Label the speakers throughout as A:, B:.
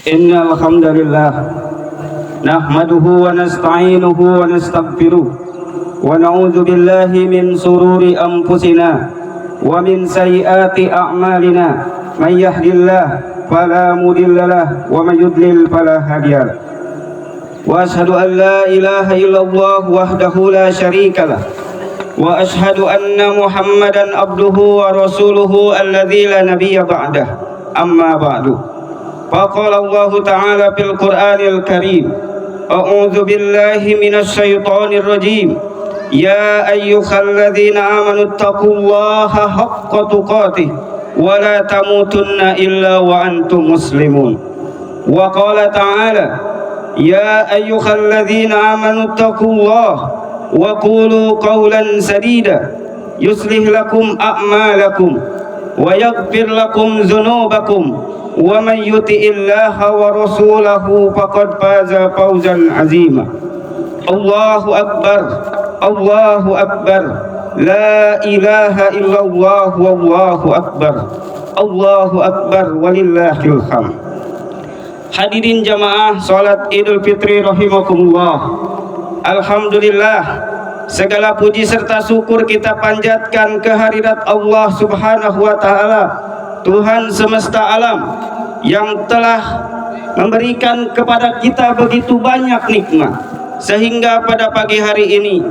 A: إن الحمد لله نحمده ونستعينه ونستغفره ونعوذ بالله من شرور أنفسنا ومن سيئات أعمالنا. من يهد الله فلا مضل له ومن يضلل فلا هادي له. وأشهد أن لا إله إلا الله وحده لا شريك له وأشهد أن محمدا عبده ورسوله الذي لا نبي بعده. أما بعد، فقال الله تعالى في القرآن الكريم: أعوذ بالله من الشيطان الرجيم. يا أيها الذين آمنوا اتقوا الله حق تقاته ولا تموتن إلا وأنتم مسلمون. وقال تعالى: يا أيها الذين آمنوا اتقوا الله وقولوا قولا سديدا يصلح لكم أعمالكم ويغفر لكم ذنوبكم ومن يطع الله ورسوله فقد فاز فوزا عظيما. الله أكبر، الله أكبر، لا إله إلا الله والله أكبر، الله أكبر walillahil hamd. Hadirin jamaah salat Idul Fitri rahimakumullah. Alhamdulillah, segala puji serta syukur kita panjatkan kehadirat Allah Subhanahu wa taala, Tuhan semesta alam, yang telah memberikan kepada kita begitu banyak nikmat, sehingga pada pagi hari ini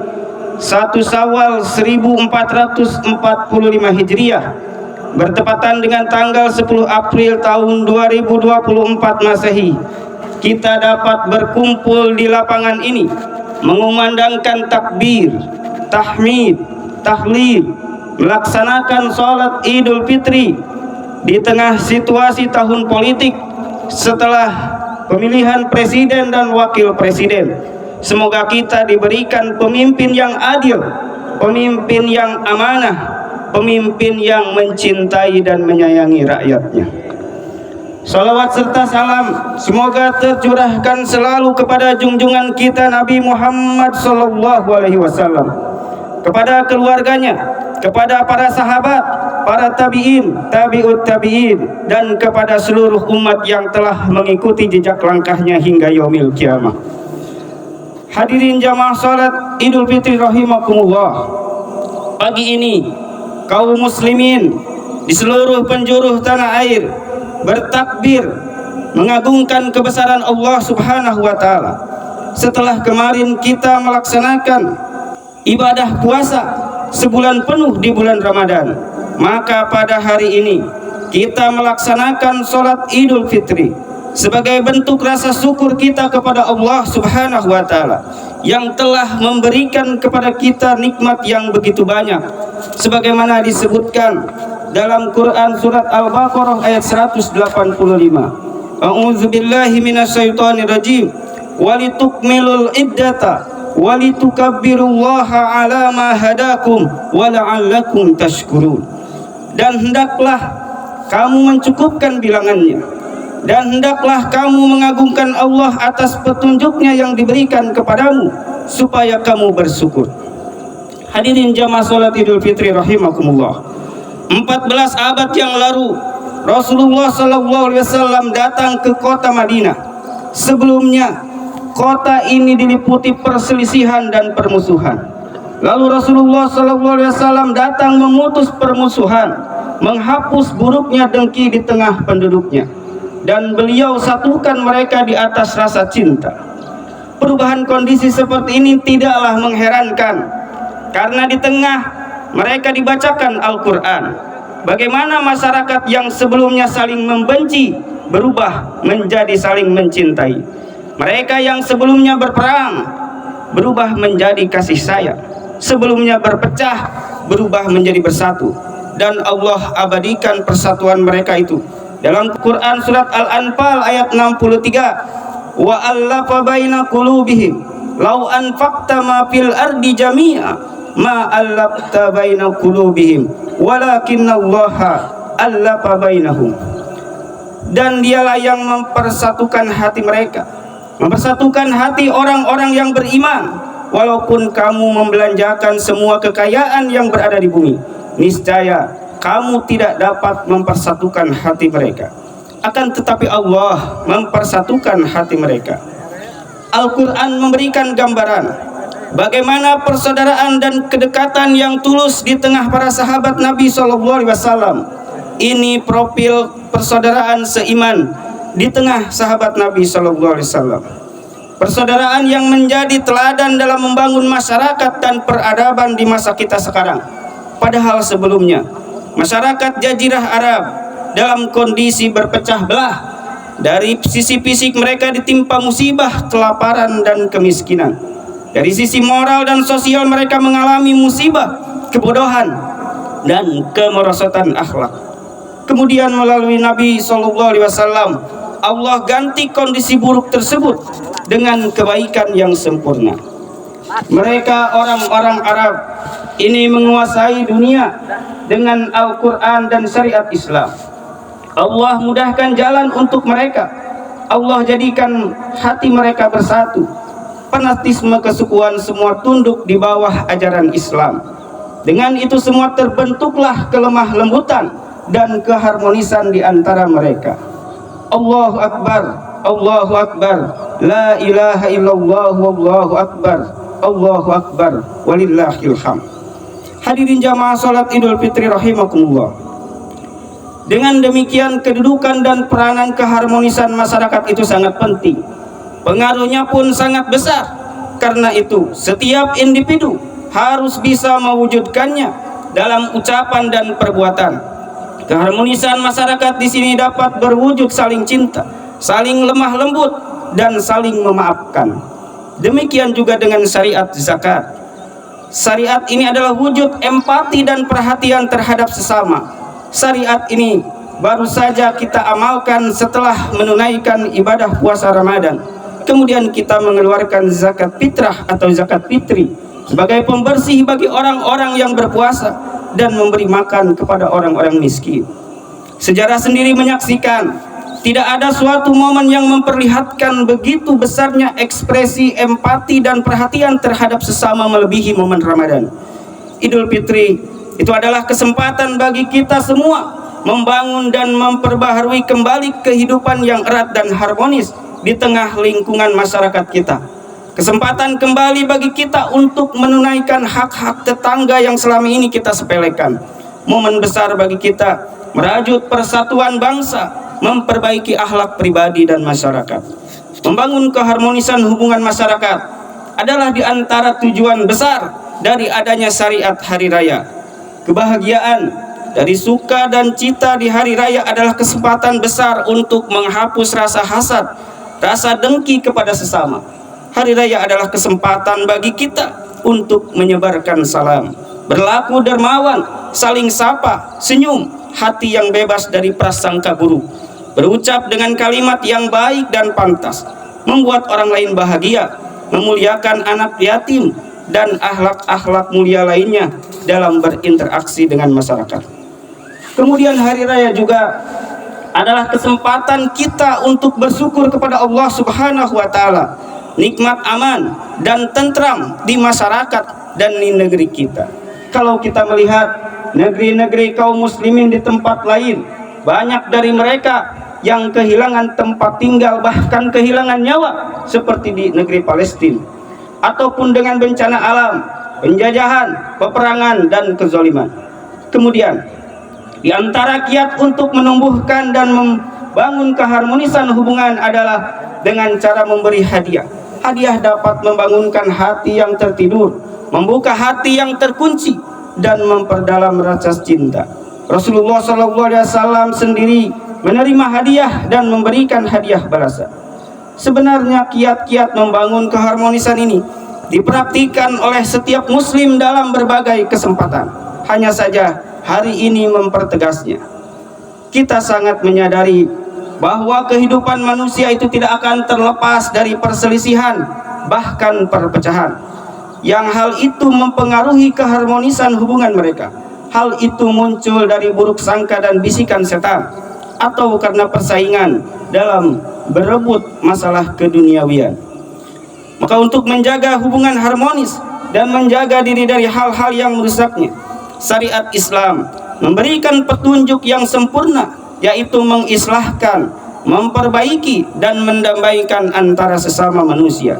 A: 1 Syawal 1445 Hijriah bertepatan dengan tanggal 10 April tahun 2024 Masehi, kita dapat berkumpul di lapangan ini mengumandangkan takbir, tahmid, tahlil, melaksanakan sholat Idul Fitri di tengah situasi tahun politik setelah pemilihan presiden dan wakil presiden. Semoga kita diberikan pemimpin yang adil, pemimpin yang amanah, pemimpin yang mencintai dan menyayangi rakyatnya. Salawat serta salam semoga tercurahkan selalu kepada junjungan kita Nabi Muhammad SAW, kepada keluarganya, kepada para sahabat, para tabi'in, tabi'ut tabi'in, dan kepada seluruh umat yang telah mengikuti jejak langkahnya hingga yaumil kiamah. Hadirin jamaah salat Idul Fitri rahimakumullah. Pagi ini kaum muslimin di seluruh penjuru tanah air bertakbir mengagungkan kebesaran Allah Subhanahu wa taala. Setelah kemarin kita melaksanakan ibadah puasa sebulan penuh di bulan Ramadan, maka pada hari ini kita melaksanakan sholat Idul Fitri sebagai bentuk rasa syukur kita kepada Allah Subhanahu wa taala yang telah memberikan kepada kita nikmat yang begitu banyak, sebagaimana disebutkan dalam Quran surat Al-Baqarah ayat 185. A'udzu billahi minasyaitonir rajim. Walitukmilul iddata walitukabbirullaha ala ma hadakum wa la'allakum tashkurun. Dan hendaklah kamu mencukupkan bilangannya, dan hendaklah kamu mengagungkan Allah atas petunjuknya yang diberikan kepadamu supaya kamu bersyukur. Hadirin jamaah salat Idul Fitri rahimakumullah. 14 abad yang lalu Rasulullah SAW datang ke kota Madinah. Sebelumnya kota ini diliputi perselisihan dan permusuhan. Lalu Rasulullah SAW datang memutus permusuhan, menghapus buruknya dengki di tengah penduduknya, dan beliau satukan mereka di atas rasa cinta. Perubahan kondisi seperti ini tidaklah mengherankan, karena di tengah mereka dibacakan Al-Quran. Bagaimana masyarakat yang sebelumnya saling membenci berubah menjadi saling mencintai. Mereka yang sebelumnya berperang berubah menjadi kasih sayang. Sebelumnya berpecah berubah menjadi bersatu. Dan Allah abadikan persatuan mereka itu dalam Quran surat Al-Anfal ayat 63. Wa allafa baina qulubihim law anfaqta ma fil ardi jami'a ma allafta baina qulubihim walakinallaha allafa bainahum. Dan dialah yang mempersatukan hati mereka, mempersatukan hati orang-orang yang beriman. Walaupun kamu membelanjakan semua kekayaan yang berada di bumi, niscaya kamu tidak dapat mempersatukan hati mereka. akan tetapi Allah mempersatukan hati mereka. Al-Quran memberikan gambaran bagaimana persaudaraan dan kedekatan yang tulus di tengah para sahabat Nabi SAW. Ini profil persaudaraan seiman di tengah sahabat Nabi SAW. Persaudaraan yang menjadi teladan dalam membangun masyarakat dan peradaban di masa kita sekarang. Padahal sebelumnya masyarakat Jazirah Arab dalam kondisi berpecah belah. Dari sisi fisik mereka ditimpa musibah, kelaparan dan kemiskinan. Dari sisi moral dan sosial mereka mengalami musibah, kebodohan dan kemerosotan akhlak. Kemudian melalui Nabi SAW, Allah ganti kondisi buruk tersebut dengan kebaikan yang sempurna. Mereka orang-orang Arab ini menguasai dunia dengan Al-Quran dan syariat Islam. Allah mudahkan jalan untuk mereka. Allah jadikan hati mereka bersatu. Fanatisme kesukuan semua tunduk di bawah ajaran Islam. Dengan itu semua terbentuklah kelemah lembutan dan keharmonisan di antara mereka. Allahu Akbar, Allahu Akbar, la ilaha illallah, wallahu akbar, Allahu Akbar, walillahil hamd. Hadirin jamaah salat Idul Fitri rahimakumullah. Dengan demikian kedudukan dan peranan keharmonisan masyarakat itu sangat penting. Pengaruhnya pun sangat besar. Karena itu setiap individu harus bisa mewujudkannya dalam ucapan dan perbuatan. Keharmonisan masyarakat di sini dapat berwujud saling cinta, saling lemah lembut dan saling memaafkan. Demikian juga dengan syariat zakat. Syariat ini adalah wujud empati dan perhatian terhadap sesama. Syariat ini baru saja kita amalkan setelah menunaikan ibadah puasa Ramadan. Kemudian kita mengeluarkan zakat fitrah atau zakat fitri sebagai pembersih bagi orang-orang yang berpuasa dan memberi makan kepada orang-orang miskin. Sejarah sendiri menyaksikan tidak ada suatu momen yang memperlihatkan begitu besarnya ekspresi empati dan perhatian terhadap sesama melebihi momen Ramadan. Idul Fitri itu adalah kesempatan bagi kita semua membangun dan memperbaharui kembali kehidupan yang erat dan harmonis di tengah lingkungan masyarakat kita. Kesempatan kembali bagi kita untuk menunaikan hak-hak tetangga yang selama ini kita sepelekan. Momen besar bagi kita merajut persatuan bangsa, memperbaiki akhlak pribadi dan masyarakat. Membangun keharmonisan hubungan masyarakat adalah di antara tujuan besar dari adanya syariat hari raya. Kebahagiaan dari suka dan cita di hari raya adalah kesempatan besar untuk menghapus rasa hasad, rasa dengki kepada sesama. Hari raya adalah kesempatan bagi kita untuk menyebarkan salam, berlaku dermawan, saling sapa, senyum, hati yang bebas dari prasangka buruk, berucap dengan kalimat yang baik dan pantas, membuat orang lain bahagia, memuliakan anak yatim, dan akhlak-akhlak mulia lainnya dalam berinteraksi dengan masyarakat. Kemudian hari raya juga adalah kesempatan kita untuk bersyukur kepada Allah Subhanahu wa taala, nikmat aman dan tentram di masyarakat dan di negeri kita. Kalau kita melihat negeri-negeri kaum muslimin di tempat lain, banyak dari mereka yang kehilangan tempat tinggal, bahkan kehilangan nyawa, seperti di negeri Palestina, ataupun dengan bencana alam, penjajahan, peperangan, dan kezaliman. Kemudian di antara kiat untuk menumbuhkan dan membangun keharmonisan hubungan adalah dengan cara memberi hadiah. Hadiah dapat membangunkan hati yang tertidur, membuka hati yang terkunci, dan memperdalam rasa cinta. Rasulullah SAW sendiri menerima hadiah dan memberikan hadiah balasan. Sebenarnya kiat-kiat membangun keharmonisan ini dipraktikkan oleh setiap muslim dalam berbagai kesempatan. Hanya saja hari ini mempertegasnya. Kita sangat menyadari bahwa kehidupan manusia itu tidak akan terlepas dari perselisihan, bahkan perpecahan. Yang hal itu mempengaruhi keharmonisan hubungan mereka. Hal itu muncul dari buruk sangka dan bisikan setan, atau karena persaingan dalam berebut masalah keduniawian. Maka untuk menjaga hubungan harmonis dan menjaga diri dari hal-hal yang merusaknya, syariat Islam memberikan petunjuk yang sempurna yaitu mengislahkan, memperbaiki dan mendamaikan antara sesama manusia.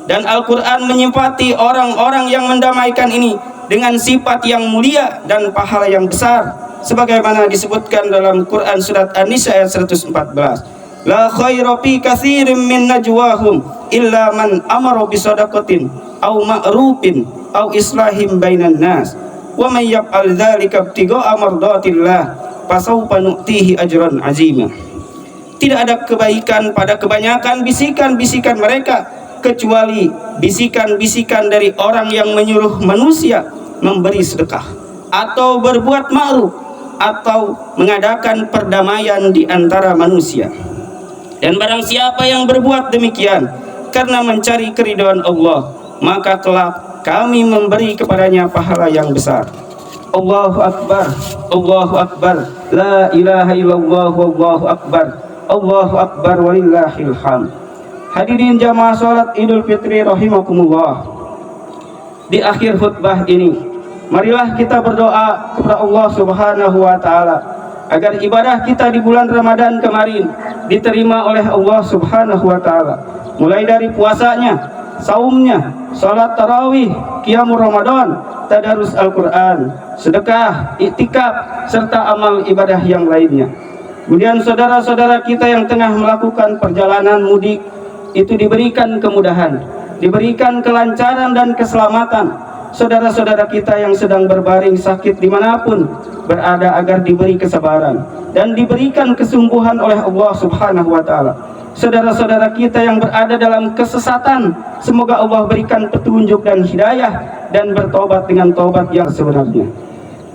A: Dan Al-Quran menyifati orang-orang yang mendamaikan ini dengan sifat yang mulia dan pahala yang besar, sebagaimana disebutkan dalam Quran surat An-Nisa ayat 114. La khaira fi katsirin min najwahum illa man amara bi shadaqatin aw ma'rufin aw islahim bainan nas wa may yaf'al dzalika ibtigha'a mardatillah fasawfa nu'tihi ajran 'azima. Tidak ada kebaikan pada kebanyakan bisikan-bisikan mereka kecuali bisikan-bisikan dari orang yang menyuruh manusia memberi sedekah atau berbuat ma'ruf atau mengadakan perdamaian di antara manusia. Dan barang siapa yang berbuat demikian karena mencari keridhaan Allah, maka kelak kami memberi kepadanya pahala yang besar. Allahu Akbar, Allahu Akbar, la ilaha illallah, Allahu Akbar, Allahu Akbar walillahil hamd. Hadirin jamaah salat Idul Fitri rahimakumullah. Di akhir khutbah ini, marilah kita berdoa kepada Allah Subhanahu wa taala agar ibadah kita di bulan Ramadan kemarin diterima oleh Allah Subhanahu wa taala. Mulai dari puasanya, saumnya, salat tarawih, qiyamul Ramadan, tadarus Al-Qur'an, sedekah, iktikaf serta amal ibadah yang lainnya. Kemudian saudara-saudara kita yang tengah melakukan perjalanan mudik itu diberikan kemudahan, diberikan kelancaran dan keselamatan. Saudara-saudara kita yang sedang berbaring sakit dimanapun berada agar diberi kesabaran dan diberikan kesembuhan oleh Allah Subhanahu wa taala. Saudara-saudara kita yang berada dalam kesesatan, semoga Allah berikan petunjuk dan hidayah dan bertobat dengan tobat yang sebenarnya.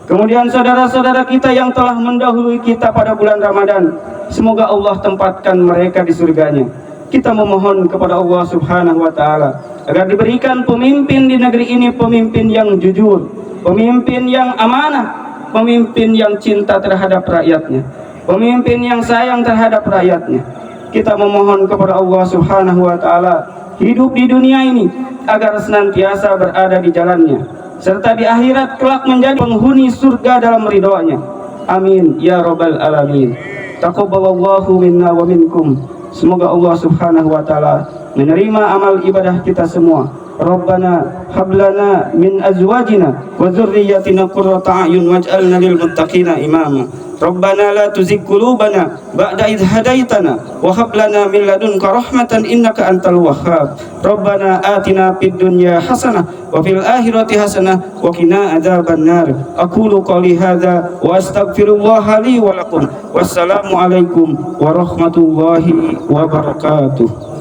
A: Kemudian saudara-saudara kita yang telah mendahului kita pada bulan Ramadan, semoga Allah tempatkan mereka di surganya. Kita memohon kepada Allah Subhanahu wa taala agar diberikan pemimpin di negeri ini, pemimpin yang jujur, pemimpin yang amanah, pemimpin yang cinta terhadap rakyatnya, pemimpin yang sayang terhadap rakyatnya. Kita memohon kepada Allah Subhanahu wa taala hidup di dunia ini agar senantiasa berada di jalannya, serta di akhirat kelak menjadi penghuni surga dalam ridhonya. Amin ya rabbal alamin. Taqabbalallahu minna wa minkum. Semoga Allah Subhanahu wa taala menerima amal ibadah kita semua. Rabbana hablana min azwajina wa dzurriyyatina qurrata a'yun waj'alna lil muttaqina imama. Rabbana la tuzigh qulubana ba'da idh hadaitana wa hab lana min ladunka rahmatan innaka antal wahhab. Rabbana atina fid dunya hasanah wa fil akhirati hasanah wa qina adzabannar. Aqulu qouli hadza wa astaghfirullaha li wa lakum. Wassalamu alaikum warahmatullahi wabarakatuh.